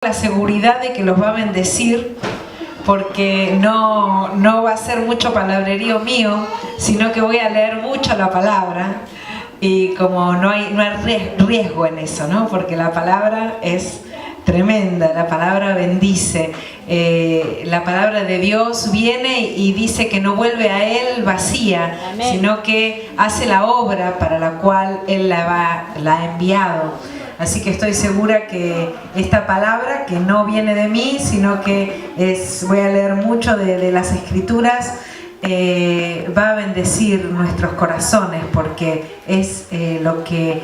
la seguridad de que los va a bendecir, porque no va a ser mucho palabrerío mío, sino que voy a leer mucho la palabra, y como no hay riesgo en eso, ¿no? Porque la palabra es tremenda, la palabra bendice, la palabra de Dios viene y dice que no vuelve a Él vacía, Amén, sino que hace la obra para la cual Él la ha enviado. Así que estoy segura que esta palabra, que no viene de mí, sino que voy a leer mucho de las Escrituras, va a bendecir nuestros corazones, porque es lo que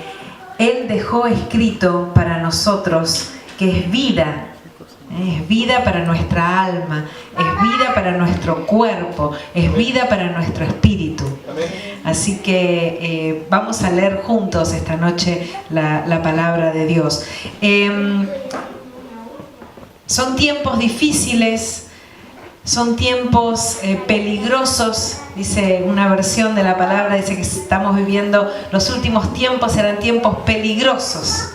Él dejó escrito para nosotros, que es vida. Es vida para nuestra alma, es vida para nuestro cuerpo, es vida para nuestro espíritu. Así que vamos a leer juntos esta noche la palabra de Dios. Son tiempos difíciles, son tiempos peligrosos, dice una versión de la palabra, dice que estamos viviendo, los últimos tiempos eran tiempos peligrosos.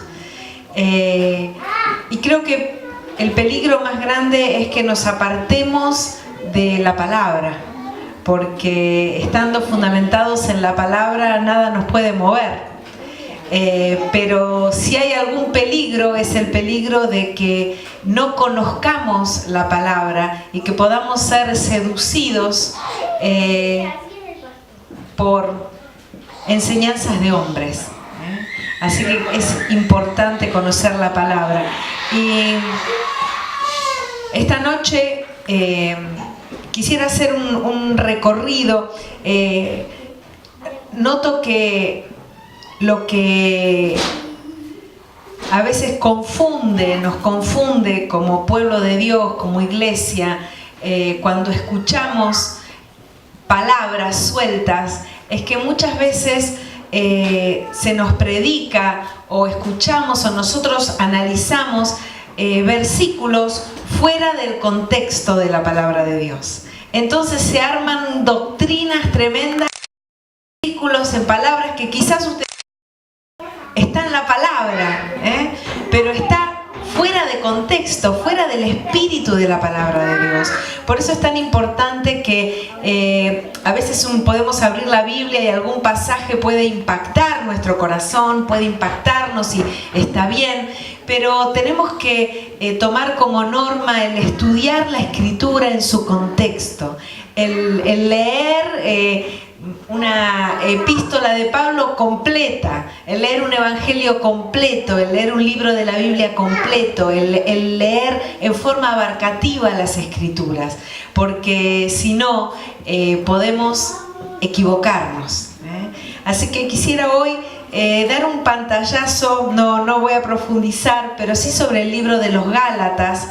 Y creo que el peligro más grande es que nos apartemos de la palabra, porque estando fundamentados en la palabra nada nos puede mover. Pero si hay algún peligro, es el peligro de que no conozcamos la palabra y que podamos ser seducidos por enseñanzas de hombres. Así que es importante conocer la palabra. Y esta noche quisiera hacer un recorrido. Noto que lo que a veces nos confunde como pueblo de Dios, como iglesia, cuando escuchamos palabras sueltas, es que muchas veces se nos predica o escuchamos o nosotros analizamos versículos fuera del contexto de la palabra de Dios. Entonces se arman doctrinas tremendas, versículos en palabras que quizás usted está en la palabra, pero está fuera de contexto, fuera del espíritu de la palabra de Dios. Por eso es tan importante que a veces podemos abrir la Biblia y algún pasaje puede impactar nuestro corazón, puede impactarnos y está bien, pero tenemos que tomar como norma el estudiar la Escritura en su contexto, el leer una epístola de Pablo completa, el leer un evangelio completo, el leer un libro de la Biblia completo, el leer en forma abarcativa las Escrituras, porque si no podemos equivocarnos. Así que quisiera hoy dar un pantallazo, no voy a profundizar, pero sí sobre el libro de los Gálatas.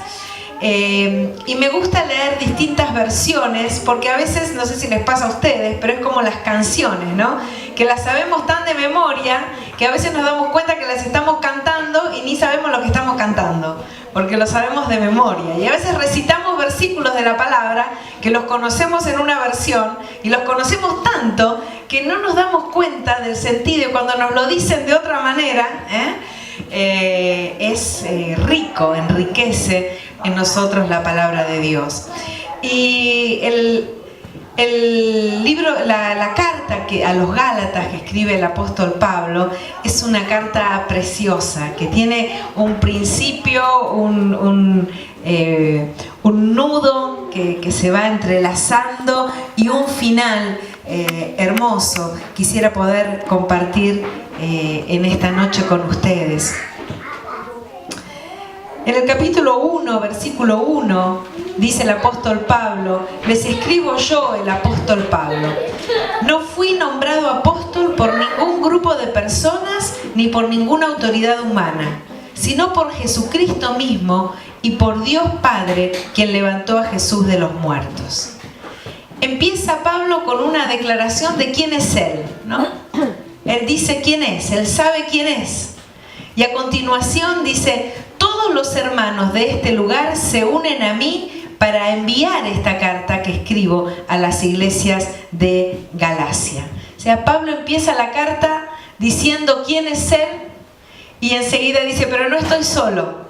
Y me gusta leer distintas versiones, porque a veces, no sé si les pasa a ustedes, pero es como las canciones, ¿no? Que las sabemos tan de memoria que a veces nos damos cuenta que las estamos cantando y ni sabemos lo que estamos cantando, porque lo sabemos de memoria. Y a veces recitamos versículos de la palabra que los conocemos en una versión y los conocemos tanto que no nos damos cuenta del sentido, y cuando nos lo dicen de otra manera, es rico, enriquece en nosotros la palabra de Dios. Y el libro, la carta a los Gálatas que escribe el apóstol Pablo es una carta preciosa, que tiene un principio, un nudo que se va entrelazando y un final hermoso. Quisiera poder compartir en esta noche con ustedes. En el capítulo 1, versículo 1, dice el apóstol Pablo: les escribo yo, el apóstol Pablo. No fui nombrado apóstol por ningún grupo de personas ni por ninguna autoridad humana, sino por Jesucristo mismo y por Dios Padre, quien levantó a Jesús de los muertos. Empieza Pablo con una declaración de quién es Él, ¿no? Él dice quién es, Él sabe quién es. Y a continuación dice: todos los hermanos de este lugar se unen a mí para enviar esta carta que escribo a las iglesias de Galacia. O sea, Pablo empieza la carta diciendo quién es Él y enseguida dice: pero no estoy solo.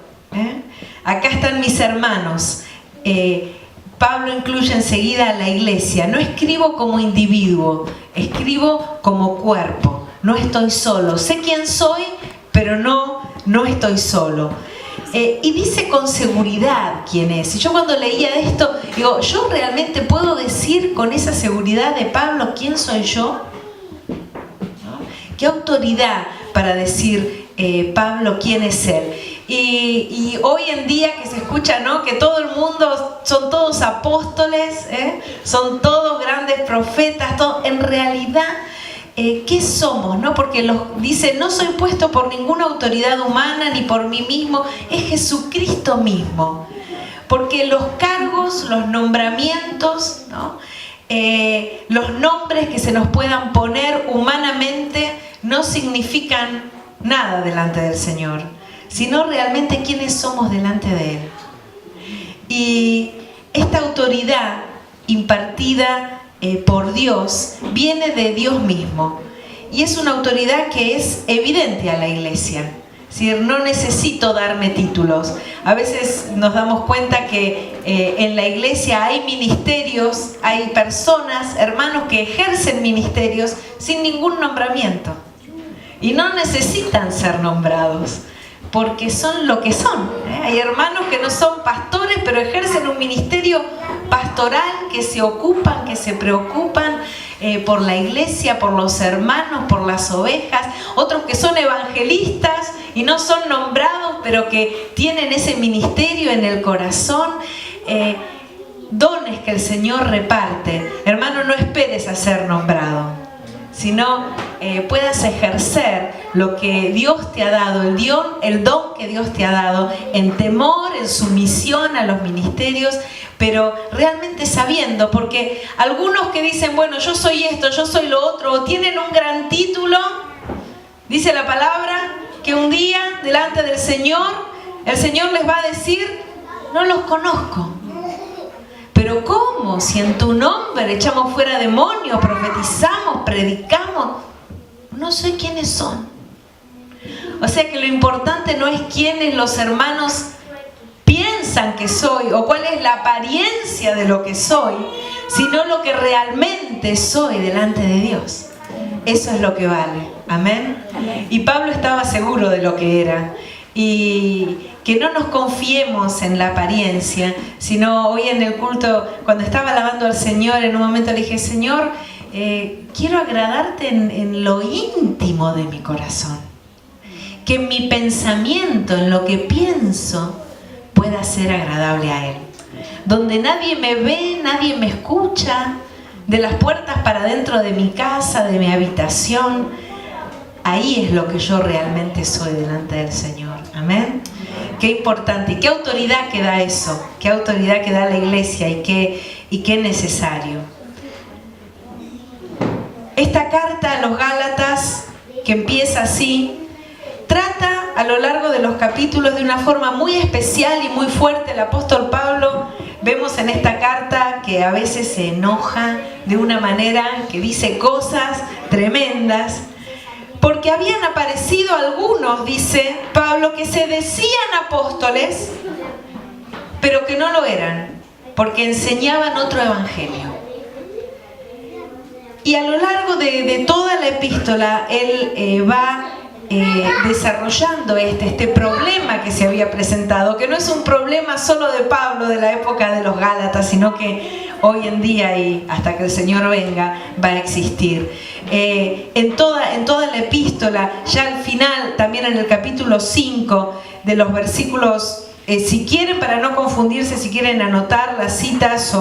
acá están mis hermanos. Pablo incluye enseguida a la iglesia. No escribo como individuo, escribo como cuerpo. No estoy solo. Sé quién soy, pero no estoy solo. Y dice con seguridad quién es. Y yo cuando leía esto, digo, ¿yo realmente puedo decir con esa seguridad de Pablo quién soy yo? ¿No? ¿Qué autoridad para decir Pablo quién es él? Y hoy en día que se escucha, ¿no?, que todo el mundo son todos apóstoles, son todos grandes profetas, en realidad, ¿qué somos? ¿No? Porque dice, no soy puesto por ninguna autoridad humana ni por mí mismo, es Jesucristo mismo. Porque los cargos, los nombramientos, ¿no?, los nombres que se nos puedan poner humanamente no significan nada delante del Señor, sino realmente quiénes somos delante de Él. Y esta autoridad impartida por Dios viene de Dios mismo. Y es una autoridad que es evidente a la iglesia. Es decir, no necesito darme títulos. A veces nos damos cuenta que en la iglesia hay ministerios, hay personas, hermanos que ejercen ministerios sin ningún nombramiento. Y no necesitan ser nombrados, porque son lo que son. Hay hermanos que no son pastores, pero ejercen un ministerio pastoral, que se ocupan, que se preocupan por la iglesia, por los hermanos, por las ovejas. Otros que son evangelistas y no son nombrados, pero que tienen ese ministerio en el corazón. Dones que el Señor reparte. Hermano, no esperes a ser nombrado, sino puedas ejercer lo que Dios te ha dado, el don que Dios te ha dado, en temor, en sumisión a los ministerios, pero realmente sabiendo, porque algunos que dicen, bueno, yo soy esto, yo soy lo otro, o tienen un gran título, dice la palabra, que un día delante del Señor, el Señor les va a decir, no los conozco. Pero ¿cómo? Si en tu nombre echamos fuera demonios, profetizamos, predicamos, no sé quiénes son. O sea que lo importante no es quiénes los hermanos piensan que soy o cuál es la apariencia de lo que soy, sino lo que realmente soy delante de Dios. Eso es lo que vale. Amén. Y Pablo estaba seguro de lo que era. Y que no nos confiemos en la apariencia, sino hoy en el culto, cuando estaba alabando al Señor, en un momento le dije, Señor, quiero agradarte en lo íntimo de mi corazón. Que mi pensamiento, en lo que pienso, pueda ser agradable a Él. Donde nadie me ve, nadie me escucha, de las puertas para dentro de mi casa, de mi habitación, ahí es lo que yo realmente soy delante del Señor. Amén. Qué importante y qué autoridad que da eso, qué autoridad que da la iglesia y qué necesario. Esta carta a los Gálatas, que empieza así, trata a lo largo de los capítulos de una forma muy especial y muy fuerte. El apóstol Pablo, vemos en esta carta que a veces se enoja de una manera que dice cosas tremendas, porque habían aparecido algunos, dice Pablo, que se decían apóstoles, pero que no lo eran, porque enseñaban otro evangelio. Y a lo largo de toda la epístola, él va desarrollando este problema que se había presentado, que no es un problema solo de Pablo de la época de los Gálatas, sino que hoy en día y hasta que el Señor venga va a existir. En toda la epístola, ya al final, también en el capítulo 5 de los versículos, si quieren, para no confundirse, si quieren anotar las citas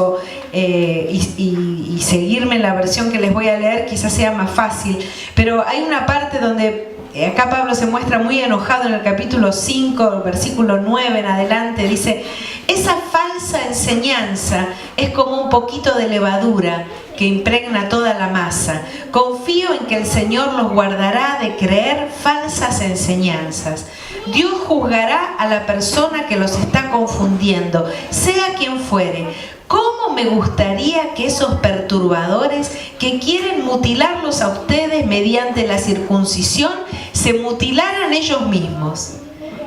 y seguirme en la versión que les voy a leer, quizás sea más fácil, pero hay una parte donde acá Pablo se muestra muy enojado en el capítulo 5, versículo 9 en adelante, dice: esa falsa enseñanza es como un poquito de levadura que impregna toda la masa. Confío en que el Señor los guardará de creer falsas enseñanzas. Dios juzgará a la persona que los está confundiendo, sea quien fuere. ¿Cómo me gustaría que esos perturbadores que quieren mutilarlos a ustedes mediante la circuncisión se mutilaran ellos mismos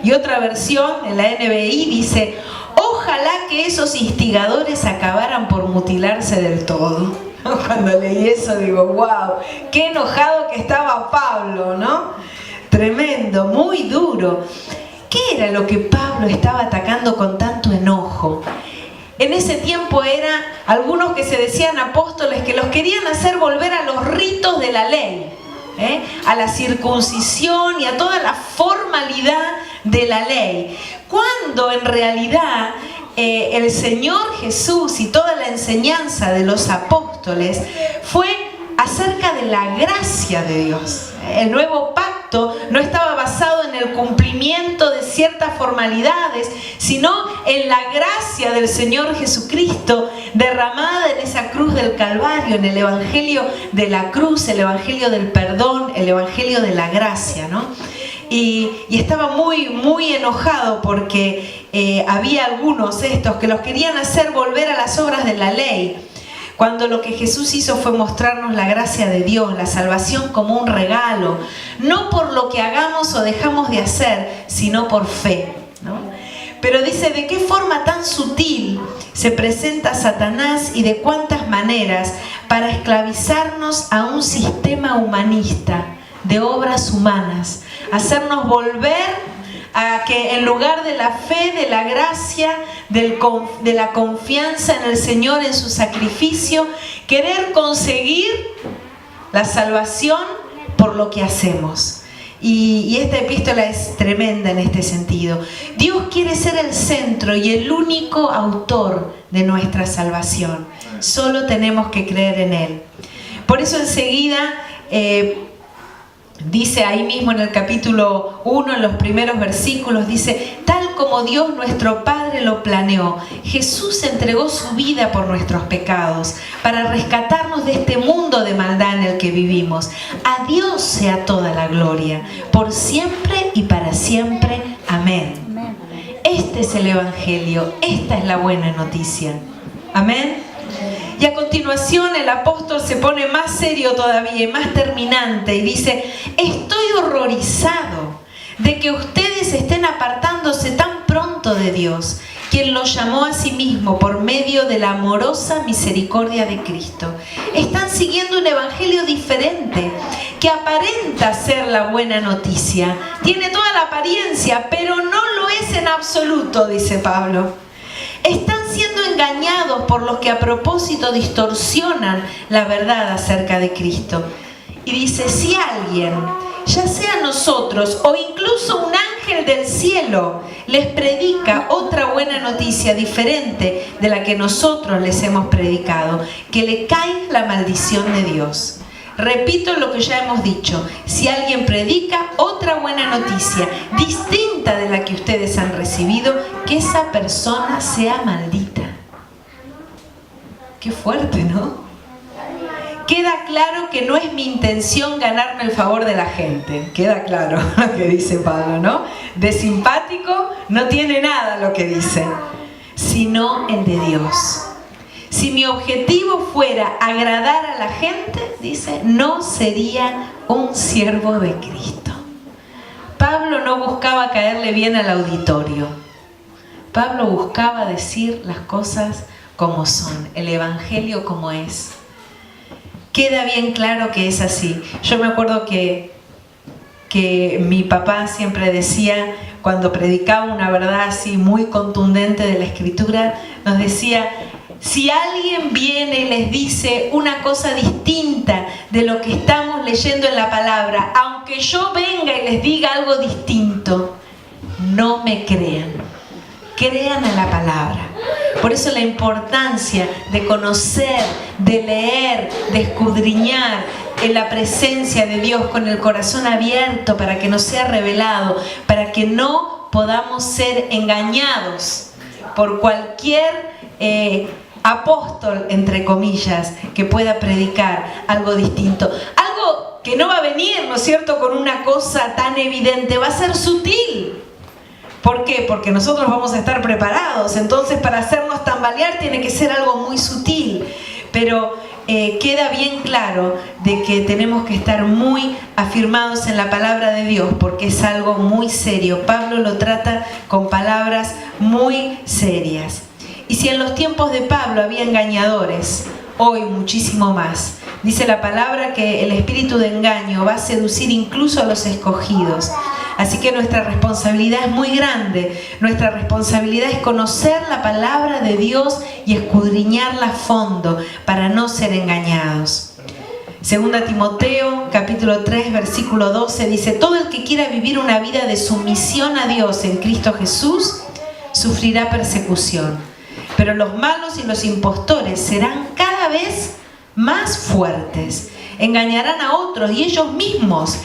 Y otra versión, en la NBI, dice: ojalá que esos instigadores acabaran por mutilarse del todo. Cuando leí eso digo, wow, qué enojado que estaba Pablo, ¿no? Tremendo, muy duro. ¿Qué era lo que Pablo estaba atacando con tanto enojo? En ese tiempo eran algunos que se decían apóstoles que los querían hacer volver a los ritos de la ley, a la circuncisión y a toda la formalidad de la ley, cuando en realidad el Señor Jesús y toda la enseñanza de los apóstoles fue acerca de la gracia de Dios. El nuevo pacto no estaba basado en el cumplimiento de ciertas formalidades, sino en la gracia del Señor Jesucristo derramada en esa cruz del Calvario, en el Evangelio de la cruz, el Evangelio del perdón, el Evangelio de la gracia, ¿no? Y estaba muy enojado porque había algunos que los querían hacer volver a las obras de la ley, cuando lo que Jesús hizo fue mostrarnos la gracia de Dios, la salvación como un regalo, no por lo que hagamos o dejamos de hacer, sino por fe, ¿no? Pero dice, ¿de qué forma tan sutil se presenta Satanás y de cuántas maneras para esclavizarnos a un sistema humanista de obras humanas, hacernos volver a que en lugar de la fe, de la gracia, de la confianza en el Señor, en su sacrificio, querer conseguir la salvación por lo que hacemos? Y esta epístola es tremenda en este sentido. Dios quiere ser el centro y el único autor de nuestra salvación. Solo tenemos que creer en Él. Por eso enseguida dice ahí mismo en el capítulo 1, en los primeros versículos, dice: tal como Dios nuestro Padre lo planeó, Jesús entregó su vida por nuestros pecados, para rescatarnos de este mundo de maldad en el que vivimos. A Dios sea toda la gloria, por siempre y para siempre. Amén. Este es el Evangelio, esta es la buena noticia. Amén. Y a continuación el apóstol se pone más serio todavía y más terminante y dice: estoy horrorizado de que ustedes estén apartándose tan pronto de Dios, quien los llamó a sí mismo por medio de la amorosa misericordia de Cristo. Están siguiendo un evangelio diferente que aparenta ser la buena noticia. Tiene toda la apariencia, pero no lo es en absoluto, dice Pablo. Están siendo engañados por los que a propósito distorsionan la verdad acerca de Cristo. Y dice, si alguien, ya sea nosotros o incluso un ángel del cielo, les predica otra buena noticia diferente de la que nosotros les hemos predicado, que le caiga la maldición de Dios. Repito lo que ya hemos dicho: si alguien predica otra buena noticia distinta de la que ustedes han recibido, que esa persona sea maldita. Qué fuerte, ¿no? Queda claro que no es mi intención ganarme el favor de la gente. Queda claro lo que dice Pablo, ¿no? De simpático no tiene nada lo que dice, sino el de Dios. Si mi objetivo fuera agradar a la gente, dice, no sería un siervo de Cristo. Pablo no buscaba caerle bien al auditorio. Pablo buscaba decir las cosas como son, el evangelio como es. Queda bien claro que es así. Yo me acuerdo que mi papá siempre decía, cuando predicaba una verdad así muy contundente de la Escritura, nos decía: si alguien viene y les dice una cosa distinta de lo que estamos leyendo en la palabra, aunque yo venga y les diga algo distinto, no me crean. Crean a la palabra. Por eso la importancia de conocer, de leer, de escudriñar en la presencia de Dios con el corazón abierto para que nos sea revelado, para que no podamos ser engañados por cualquier apóstol, entre comillas, que pueda predicar algo distinto. Algo que no va a venir, ¿no es cierto?, con una cosa tan evidente, va a ser sutil. ¿Por qué? Porque nosotros vamos a estar preparados. Entonces, para hacernos tambalear tiene que ser algo muy sutil. Pero queda bien claro de que tenemos que estar muy afirmados en la palabra de Dios, porque es algo muy serio. Pablo lo trata con palabras muy serias. Y si en los tiempos de Pablo había engañadores, hoy muchísimo más. Dice la palabra que el espíritu de engaño va a seducir incluso a los escogidos. Así que nuestra responsabilidad es muy grande. Nuestra responsabilidad es conocer la palabra de Dios y escudriñarla a fondo para no ser engañados. Segunda Timoteo, capítulo 3, versículo 12, dice: todo el que quiera vivir una vida de sumisión a Dios en Cristo Jesús, sufrirá persecución. Pero los malos y los impostores serán cada vez más fuertes. Engañarán a otros y ellos mismos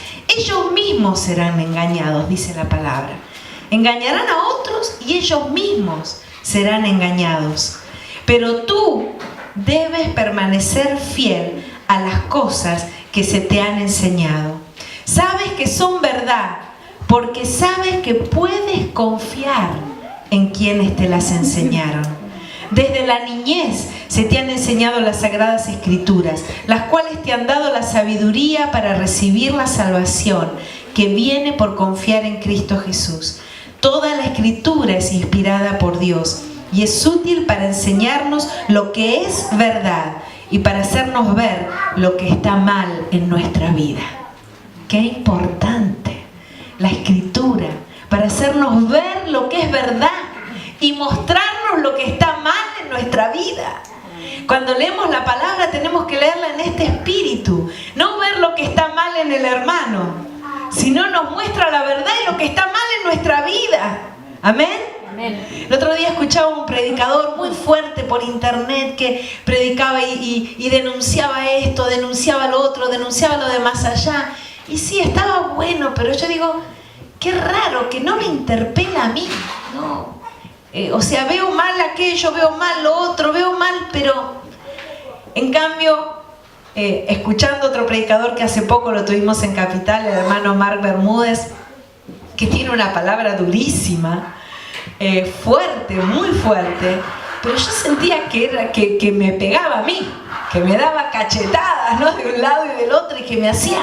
serán engañados, dice la palabra. Engañarán a otros y ellos mismos serán engañados. Pero tú debes permanecer fiel a las cosas que se te han enseñado. Sabes que son verdad, porque sabes que puedes confiar en quienes te las enseñaron. Desde la niñez se te han enseñado las Sagradas Escrituras, las cuales te han dado la sabiduría para recibir la salvación que viene por confiar en Cristo Jesús. Toda la Escritura es inspirada por Dios y es útil para enseñarnos lo que es verdad y para hacernos ver lo que está mal en nuestra vida. ¡Qué importante! La Escritura, para hacernos ver lo que es verdad y mostrarnos lo que está mal en nuestra vida. Cuando leemos la palabra tenemos que leerla en este espíritu, no ver lo que está mal en el hermano, sino nos muestra la verdad y lo que está mal en nuestra vida. Amén. Amén. El otro día escuchaba un predicador muy fuerte por internet que predicaba y denunciaba esto, denunciaba lo otro, denunciaba lo de más allá. Y sí, estaba bueno, pero yo digo, qué raro que no me interpela a mí, ¿no? O sea, veo mal aquello, veo mal lo otro, veo mal, pero en cambio, escuchando otro predicador que hace poco lo tuvimos en Capital, el hermano Mark Bermúdez, que tiene una palabra durísima, fuerte, muy fuerte, pero yo sentía que me pegaba a mí, que me daba cachetadas, ¿no?, de un lado y del otro, y que me hacía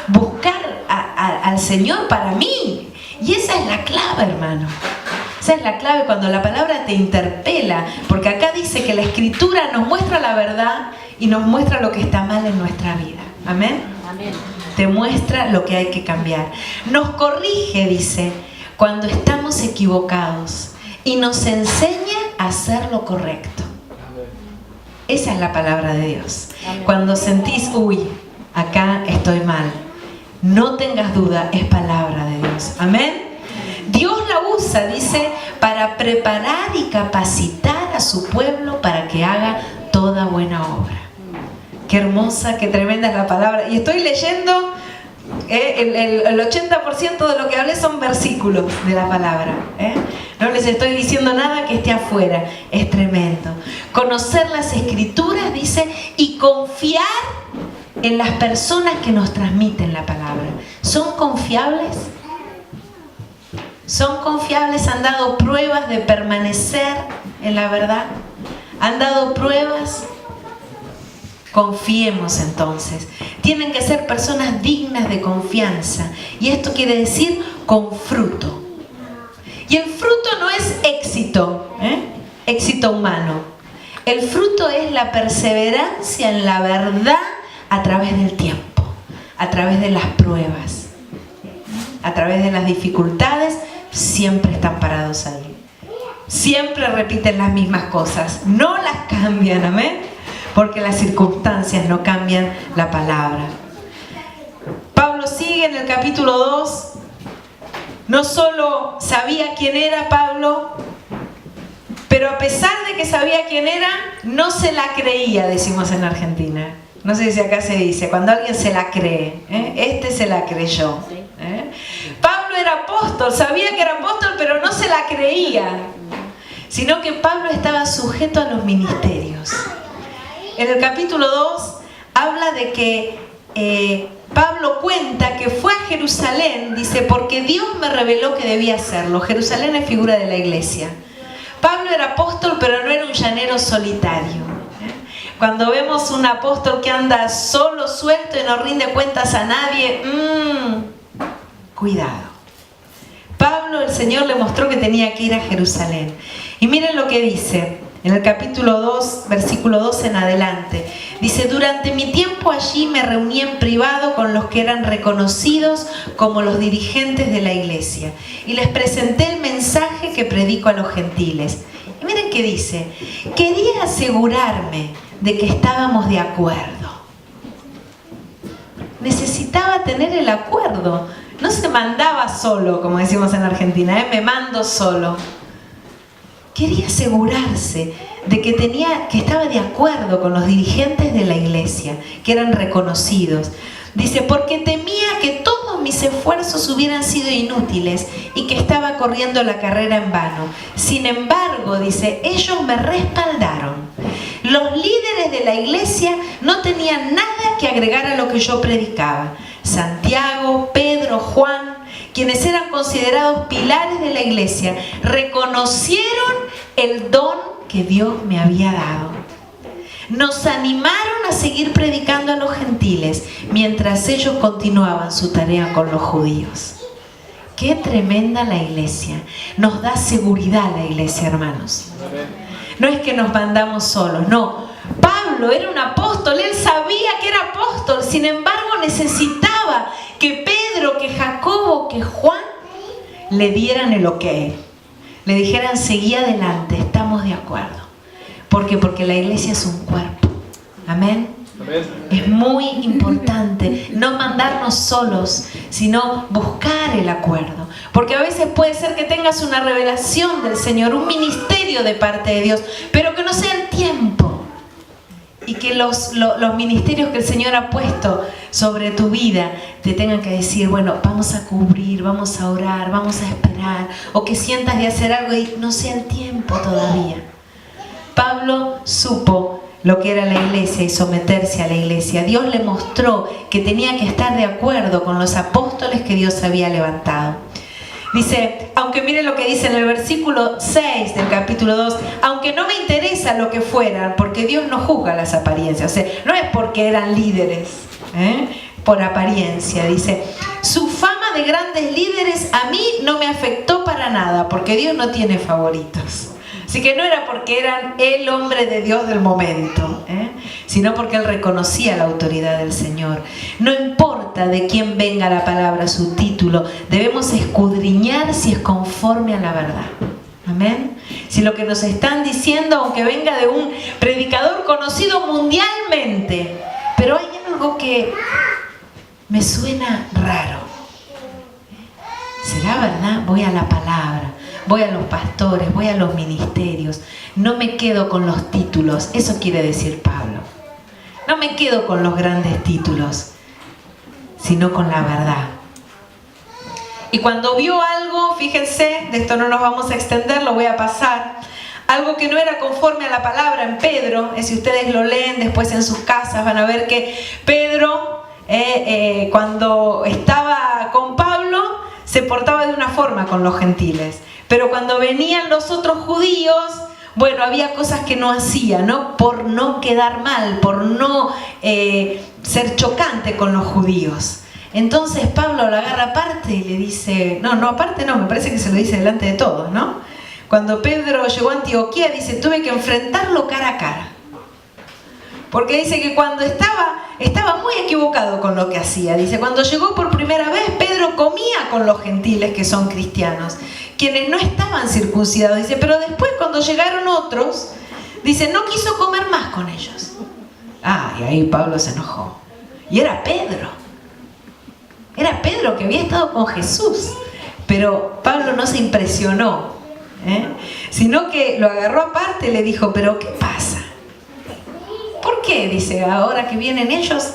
buscar al Señor para mí. Y esa es la clave, hermano. Esa es la clave cuando la palabra te interpela, porque acá dice que la Escritura nos muestra la verdad y nos muestra lo que está mal en nuestra vida. ¿Amén? Amén. Te muestra lo que hay que cambiar. Nos corrige, dice, cuando estamos equivocados y nos enseña a hacer lo correcto. Esa es la palabra de Dios. Amén. Cuando sentís, uy, acá estoy mal, no tengas duda, es palabra de Dios. Amén. Dios la usa, dice, para preparar y capacitar a su pueblo para que haga toda buena obra. Qué hermosa, qué tremenda es la palabra. Y estoy leyendo, el 80% de lo que hablé son versículos de la palabra. No les estoy diciendo nada que esté afuera. Es tremendo. Conocer las Escrituras, dice, y confiar en las personas que nos transmiten la palabra. ¿Son confiables? ¿Son confiables? ¿Han dado pruebas de permanecer en la verdad? ¿Han dado pruebas? Confiemos entonces. Tienen que ser personas dignas de confianza. Y esto quiere decir con fruto. Y el fruto no es éxito, éxito humano. El fruto es la perseverancia en la verdad a través del tiempo, a través de las pruebas, a través de las dificultades. Siempre están parados ahí. Siempre repiten las mismas cosas. No las cambian, amén. Porque las circunstancias no cambian la palabra. Pablo sigue en el capítulo 2. No solo sabía quién era Pablo, pero a pesar de que sabía quién era, no se la creía, decimos en Argentina. No sé si acá se dice, cuando alguien se la cree, este se la creyó. Pablo era apóstol, sabía que era apóstol, pero no se la creía, sino que Pablo estaba sujeto a los ministerios. En el capítulo 2 habla de que Pablo cuenta que fue a Jerusalén, dice, porque Dios me reveló que debía hacerlo. Jerusalén es figura de la iglesia. Pablo era apóstol, pero no era un llanero solitario. Cuando vemos un apóstol que anda solo, suelto y no rinde cuentas a nadie, cuidado. Pablo, el Señor le mostró que tenía que ir a Jerusalén. Y miren lo que dice en el capítulo 2, versículo 2 en adelante. Dice: durante mi tiempo allí me reuní en privado con los que eran reconocidos como los dirigentes de la iglesia y les presenté el mensaje que predico a los gentiles. Y miren qué dice: quería asegurarme de que estábamos de acuerdo. Necesitaba tener el acuerdo. No se mandaba solo, como decimos en Argentina, me mando solo. Quería asegurarse de que estaba de acuerdo con los dirigentes de la iglesia, que eran reconocidos. Dice: porque temía que todos mis esfuerzos hubieran sido inútiles y que estaba corriendo la carrera en vano. Sin embargo, dice, ellos me respaldaron. Los líderes de la iglesia no tenían nada que agregar a lo que yo predicaba. Santiago, Pedro, Juan, quienes eran considerados pilares de la iglesia, reconocieron el don que Dios me había dado. Nos animaron a seguir predicando a los gentiles mientras ellos continuaban su tarea con los judíos. Qué tremenda la iglesia. Nos da seguridad la iglesia, hermanos. No es que nos mandamos solos, no. Pablo era un apóstol, él sabía que era apóstol, sin embargo necesitaba que Pedro, que Jacobo, que Juan le dieran el ok. Le dijeran: seguí adelante, estamos de acuerdo. ¿Por qué? Porque la iglesia es un cuerpo. Amén. Es muy importante no mandarnos solos, sino buscar el acuerdo. Porque a veces puede ser que tengas una revelación del Señor, un ministerio de parte de Dios, pero que no sea el tiempo. Y que los ministerios que el Señor ha puesto sobre tu vida te tengan que decir: bueno, vamos a cubrir, vamos a orar, vamos a esperar. O que sientas de hacer algo y no sea el tiempo todavía. Pablo supo lo que era la iglesia y someterse a la iglesia. Dios le mostró que tenía que estar de acuerdo con los apóstoles que Dios había levantado. Dice, aunque miren lo que dice en el versículo 6 del capítulo 2, aunque no me interesa lo que fueran, porque Dios no juzga las apariencias, o sea, no es porque eran líderes, por apariencia, dice, su fama de grandes líderes a mí no me afectó para nada, porque Dios no tiene favoritos. Así que no era porque eran el hombre de Dios del momento, sino porque él reconocía la autoridad del Señor. No importa de quién venga la palabra, su título, debemos escudriñar si es conforme a la verdad. Amén. Si lo que nos están diciendo, aunque venga de un predicador conocido mundialmente, pero hay algo que me suena raro. ¿Será verdad? Voy a la palabra. Voy a los pastores, voy a los ministerios, no me quedo con los títulos, eso quiere decir Pablo. No me quedo con los grandes títulos, sino con la verdad. Y cuando vio algo, fíjense, de esto no nos vamos a extender, lo voy a pasar, algo que no era conforme a la palabra en Pedro, si ustedes lo leen después en sus casas van a ver que Pedro, cuando estaba con Pablo, se portaba de una forma con los gentiles. Pero cuando venían los otros judíos, bueno, había cosas que no hacía, ¿no? Por no quedar mal, por no ser chocante con los judíos. Entonces Pablo lo agarra aparte y le dice, no, aparte no, me parece que se lo dice delante de todos, ¿no? Cuando Pedro llegó a Antioquía, dice, tuve que enfrentarlo cara a cara. Porque dice que cuando estaba muy equivocado con lo que hacía. Dice, cuando llegó por primera vez, Pedro comía con los gentiles que son cristianos, quienes no estaban circuncidados. Dice, pero después cuando llegaron otros, dice, no quiso comer más con ellos. Y ahí Pablo se enojó. Y era Pedro. Era Pedro que había estado con Jesús. Pero Pablo no se impresionó, sino que lo agarró aparte y le dijo, pero ¿qué pasa? ¿Por qué? Dice, ahora que vienen ellos.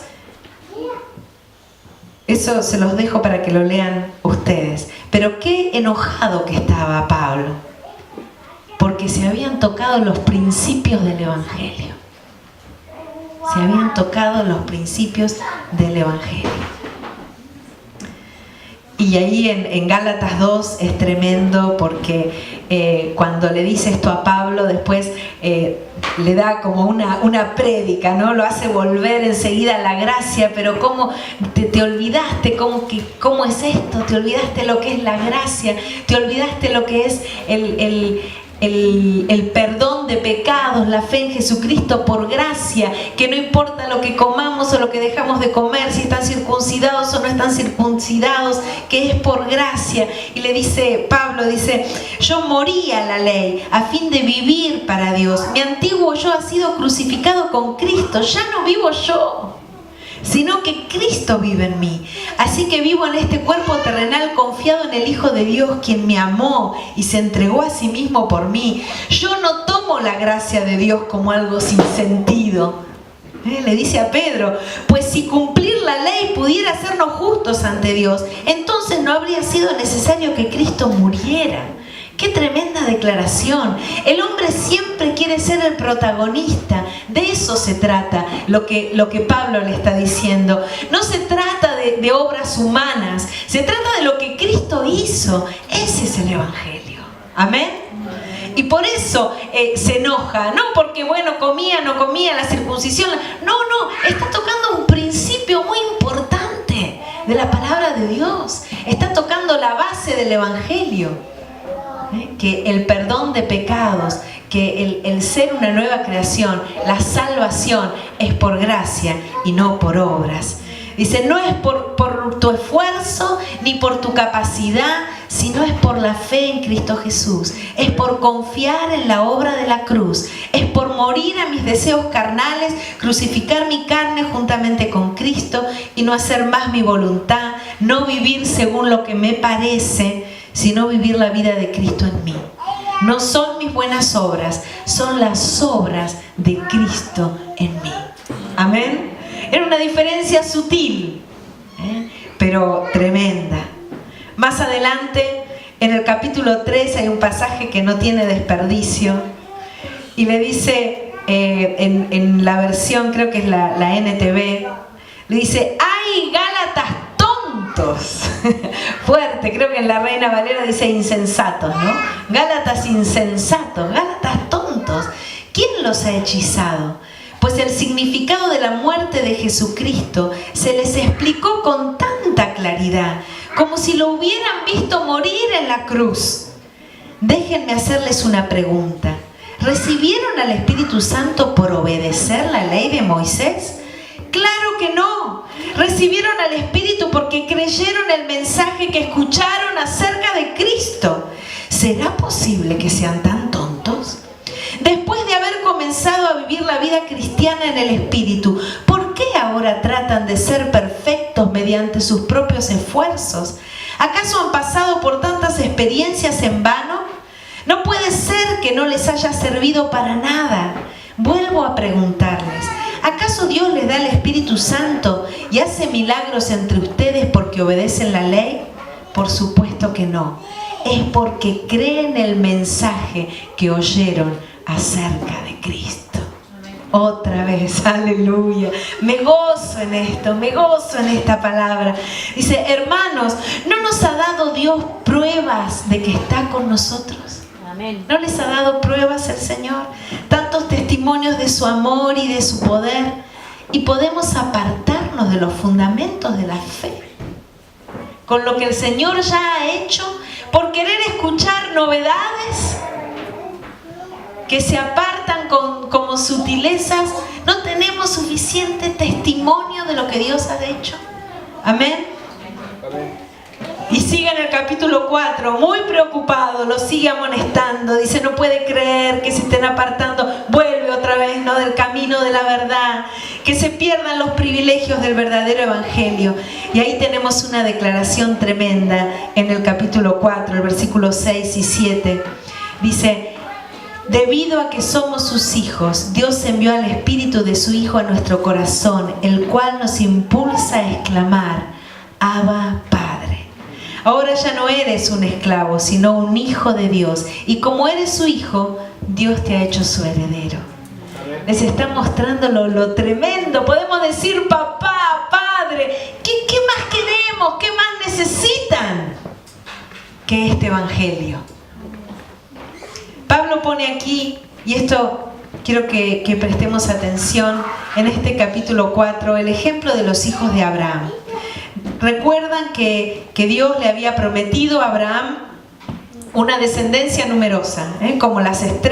Eso se los dejo para que lo lean ustedes. Pero qué enojado que estaba Pablo. Porque se habían tocado los principios del Evangelio. Se habían tocado los principios del Evangelio. Y ahí en Gálatas 2 es tremendo porque cuando le dice esto a Pablo, después le da como una prédica, ¿no? Lo hace volver enseguida a la gracia, pero ¿cómo te olvidaste? ¿Cómo es esto? Te olvidaste lo que es la gracia, te olvidaste lo que es el perdón de pecados, la fe en Jesucristo por gracia, que no importa lo que comamos o lo que dejamos de comer, si están circuncidados o no están circuncidados, que es por gracia. Y le dice, Pablo dice, yo morí a la ley a fin de vivir para Dios. Mi antiguo yo ha sido crucificado con Cristo, ya no vivo yo, sino que Cristo vive en mí. Así que vivo en este cuerpo terrenal confiado en el Hijo de Dios, quien me amó y se entregó a sí mismo por mí. Yo no tomo la gracia de Dios como algo sin sentido. Le dice a Pedro, pues si cumplir la ley pudiera hacernos justos ante Dios, entonces no habría sido necesario que Cristo muriera. ¡Qué tremenda declaración! El hombre siempre quiere ser el protagonista. De eso se trata lo que Pablo le está diciendo. No se trata de obras humanas, se trata de lo que Cristo hizo. Ese es el Evangelio. ¿Amén? Y por eso se enoja, no porque, bueno, comía, no comía, la circuncisión. No, está tocando un principio muy importante de la palabra de Dios. Está tocando la base del Evangelio. Que el perdón de pecados, que el ser una nueva creación, la salvación es por gracia y no por obras. Dice, no es por tu esfuerzo ni por tu capacidad, sino es por la fe en Cristo Jesús. Es por confiar en la obra de la cruz. Es por morir a mis deseos carnales, crucificar mi carne juntamente con Cristo y no hacer más mi voluntad, no vivir según lo que me parece, sino vivir la vida de Cristo en mí. No son mis buenas obras, son las obras de Cristo en mí. Amén. Era una diferencia sutil, pero tremenda. Más adelante, en el capítulo 3, hay un pasaje que no tiene desperdicio. Y le dice, en la versión, creo que es la NTV, le dice, ¡ay, Gálatas tontos! Fuerte, creo que en la Reina Valera dice insensatos, ¿no? Gálatas insensatos, Gálatas tontos. ¿Quién los ha hechizado? Pues el significado de la muerte de Jesucristo se les explicó con tanta claridad, como si lo hubieran visto morir en la cruz. Déjenme hacerles una pregunta. ¿Recibieron al Espíritu Santo por obedecer la ley de Moisés? ¡Claro que no! Recibieron al Espíritu porque creyeron el mensaje que escucharon acerca de Cristo. ¿Será posible que sean tan tontos? Después de haber comenzado a vivir la vida cristiana en el Espíritu, ¿por qué ahora tratan de ser perfectos mediante sus propios esfuerzos? ¿Acaso han pasado por tantas experiencias en vano? No puede ser que no les haya servido para nada. Vuelvo a preguntarles, ¿acaso Dios les da el Espíritu Santo y hace milagros entre ustedes porque obedecen la ley? Por supuesto que no. Es porque creen el mensaje que oyeron acerca de Cristo. Otra vez, aleluya. Me gozo en esto, me gozo en esta palabra. Dice, hermanos, ¿no nos ha dado Dios pruebas de que está con nosotros? Amén. ¿No les ha dado pruebas el Señor? Tantos testimonios de su amor y de su poder. Y podemos apartarnos de los fundamentos de la fe. Con lo que el Señor ya ha hecho, por querer escuchar novedades que se apartan como sutilezas, no tenemos suficiente testimonio de lo que Dios ha hecho. Amén. Amén. Y sigue en el capítulo 4, muy preocupado, lo sigue amonestando. Dice, no puede creer que se estén apartando. Vuelve otra vez, ¿no?, del camino de la verdad. Que se pierdan los privilegios del verdadero evangelio. Y ahí tenemos una declaración tremenda en el capítulo 4, el versículo 6 y 7. Dice, debido a que somos sus hijos, Dios envió al Espíritu de su Hijo a nuestro corazón, el cual nos impulsa a exclamar, Abba, Padre. Ahora ya no eres un esclavo, sino un hijo de Dios. Y como eres su hijo, Dios te ha hecho su heredero. Les está mostrando lo tremendo. Podemos decir, papá, padre, ¿qué más queremos? ¿Qué más necesitan? Que este evangelio. Pablo pone aquí, y esto quiero que prestemos atención en este capítulo 4, el ejemplo de los hijos de Abraham. Recuerdan que Dios le había prometido a Abraham una descendencia numerosa, como las estrellas